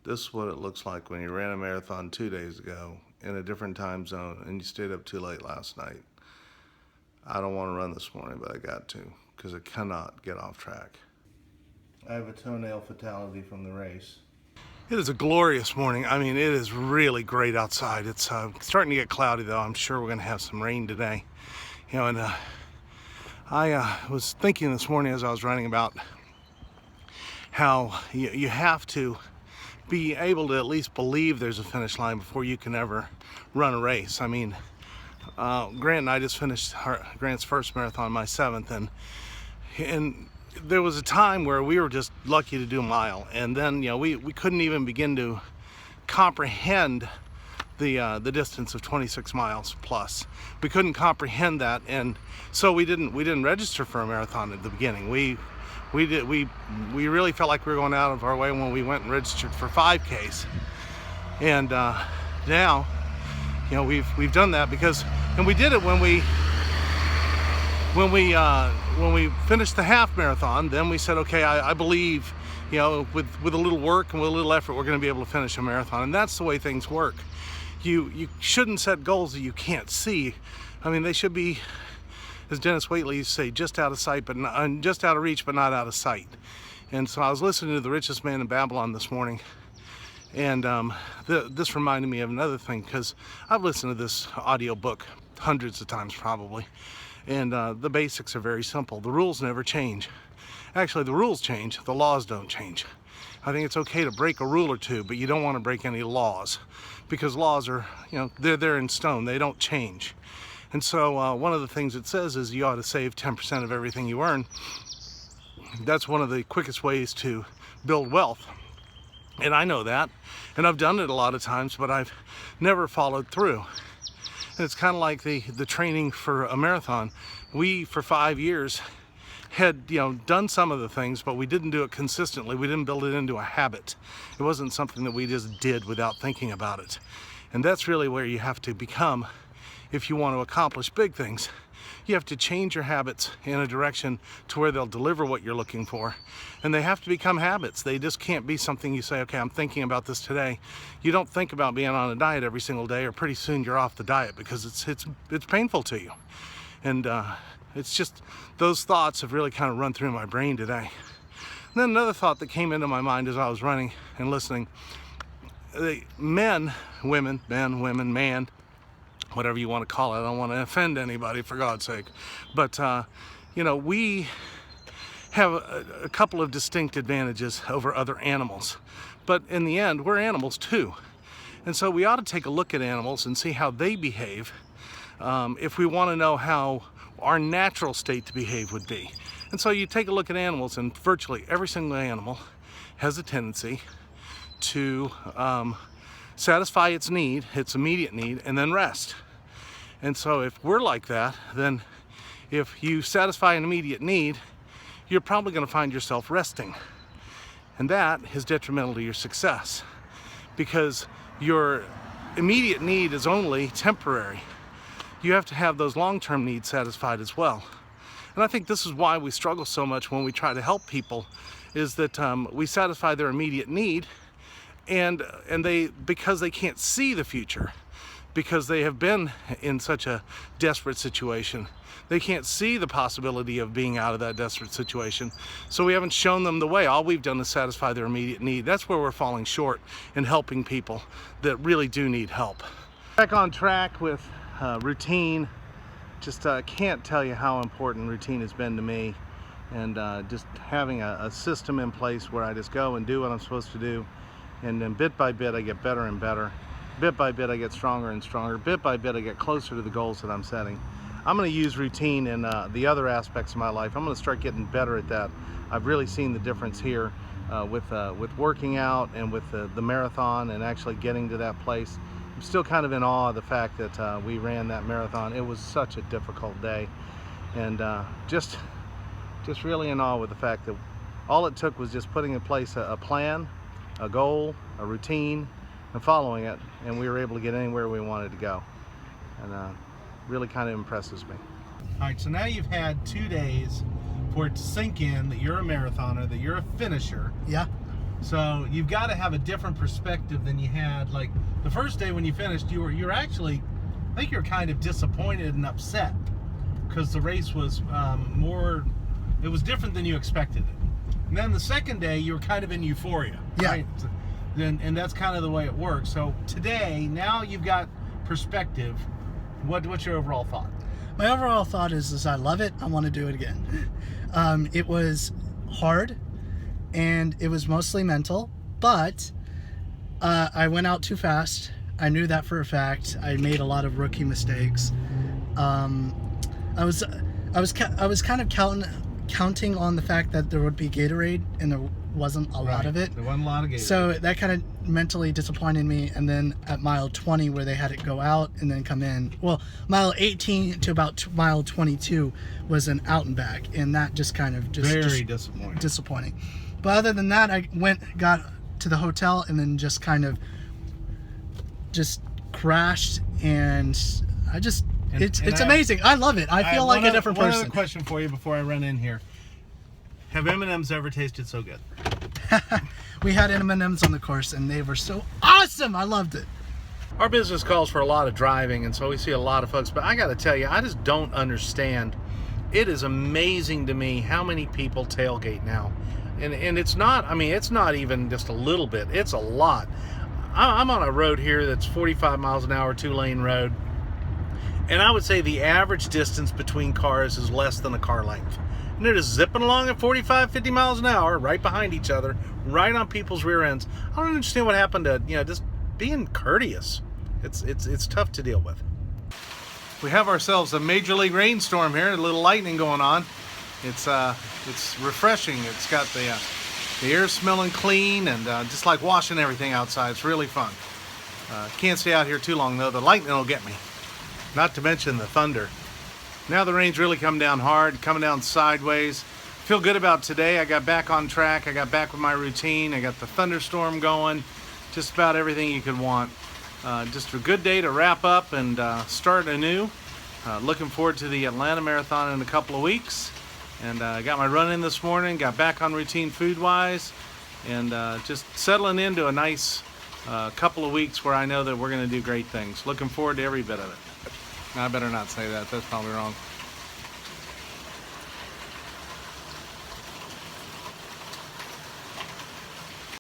This is what it looks like when you ran a marathon 2 days ago in a different time zone and you stayed up too late last night. I don't want to run this morning, but I got to because I cannot get off track. I have a toenail fatality from the race. It is a glorious morning. I mean, it is really great outside. It's starting to get cloudy though. I'm sure we're going to have some rain today. You know, and I was thinking this morning as I was running about how you have to be able to at least believe there's a finish line before you can ever run a race. I mean, Grant and I just finished Grant's first marathon, my seventh, and there was a time where we were just lucky to do a mile, and then we couldn't even begin to comprehend the distance of 26 miles plus. We couldn't comprehend that, and so we didn't register for a marathon at the beginning. We really felt like we were going out of our way when we went and registered for 5Ks, and now we've done that and we did it when we finished the half marathon. Then we said, okay, I believe with a little work and with a little effort we're going to be able to finish a marathon, and that's the way things work. You shouldn't set goals that you can't see. I mean, they should be, as Dennis Waitley used to say, just out of sight, but not, just out of reach, but not out of sight. And so I was listening to The Richest Man in Babylon this morning, and this reminded me of another thing, because I've listened to this audio book hundreds of times probably, and the basics are very simple. The rules never change. Actually, the rules change, the laws don't change. I think it's okay to break a rule or two, but you don't want to break any laws, because laws are, they're in stone, they don't change. And so one of the things it says is you ought to save 10% of everything you earn. That's one of the quickest ways to build wealth. And I know that, and I've done it a lot of times, but I've never followed through. And it's kind of like the training for a marathon. We, for 5 years, had done some of the things, but we didn't do it consistently. We didn't build it into a habit. It wasn't something that we just did without thinking about it. And that's really where you have to become if you want to accomplish big things. You have to change your habits in a direction to where they'll deliver what you're looking for. And they have to become habits. They just can't be something you say, okay, I'm thinking about this today. You don't think about being on a diet every single day, or pretty soon you're off the diet, because it's painful to you. And it's just, those thoughts have really kind of run through my brain today. And then another thought that came into my mind as I was running and listening, men, women, man, whatever you want to call it. I don't want to offend anybody, for God's sake. But, we have a couple of distinct advantages over other animals. But in the end, we're animals too. And so we ought to take a look at animals and see how they behave if we want to know how our natural state to behave would be. And so you take a look at animals, and virtually every single animal has a tendency to satisfy its need, its immediate need, and then rest. And so if we're like that, then if you satisfy an immediate need, you're probably going to find yourself resting. And that is detrimental to your success, because your immediate need is only temporary. You have to have those long-term needs satisfied as well. And I think this is why we struggle so much when we try to help people, is that we satisfy their immediate need, and because they can't see the future, because they have been in such a desperate situation, they can't see the possibility of being out of that desperate situation. So we haven't shown them the way. All we've done is satisfy their immediate need. That's where we're falling short in helping people that really do need help. Back on track with routine. Just can't tell you how important routine has been to me, and just having a system in place where I just go and do what I'm supposed to do, and then bit by bit I get better and better. Bit by bit I get stronger and stronger. Bit by bit I get closer to the goals that I'm setting. I'm going to use routine in the other aspects of my life. I'm going to start getting better at that. I've really seen the difference here with working out and with the marathon and actually getting to that place. I'm still kind of in awe of the fact that we ran that marathon. It was such a difficult day, and just really in awe with the fact that all it took was just putting in place a plan, a goal, a routine, and following it, and we were able to get anywhere we wanted to go. And really kind of impresses me. All right, so now you've had 2 days for it to sink in that you're a marathoner, that you're a finisher. Yeah. So you've got to have a different perspective than you had. Like the first day when you finished, you were actually, I think you're kind of disappointed and upset because the race was it was different than you expected it. And then the second day, you were kind of in euphoria. Yeah. Right? And that's kind of the way it works. So today, now you've got perspective. What's your overall thought? My overall thought is I love it. I want to do it again. It was hard, and it was mostly mental, but I went out too fast. I knew that for a fact. I made a lot of rookie mistakes. I was kind of counting on the fact that there would be Gatorade, and there wasn't a lot of it. There wasn't a lot of Gatorade. So that kind of mentally disappointed me. And then at mile 20, where they had it go out and then come in, well, mile 18 to about mile 22 was an out and back, and that just kind of very disappointing. But other than that, I got to the hotel, and then just kind of crashed, and it's amazing. I love it. I feel like a different person. One other question for you before I run in here. Have M&Ms ever tasted so good? We had M&Ms on the course, and they were so awesome. I loved it. Our business calls for a lot of driving, and so we see a lot of folks. But I got to tell you, I just don't understand. It is amazing to me how many people tailgate now. And it's not, I mean, it's not even just a little bit. It's a lot. I'm on a road here that's 45 miles an hour, 2-lane road. And I would say the average distance between cars is less than a car length. And they're just zipping along at 45, 50 miles an hour, right behind each other, right on people's rear ends. I don't understand what happened to, just being courteous. It's tough to deal with. We have ourselves a major league rainstorm here, a little lightning going on. It's refreshing. It's got the air smelling clean, and just like washing everything outside. It's really fun. Can't stay out here too long though. The lightning will get me. Not to mention the thunder. Now the rain's really come down hard, coming down sideways. Feel good about today. I got back on track. I got back with my routine. I got the thunderstorm going. Just about everything you could want. Just a good day to wrap up and start anew. Looking forward to the Atlanta Marathon in a couple of weeks. And I got my run in this morning, got back on routine food-wise, and just settling into a nice couple of weeks where I know that we're going to do great things. Looking forward to every bit of it. I better not say that. That's probably wrong.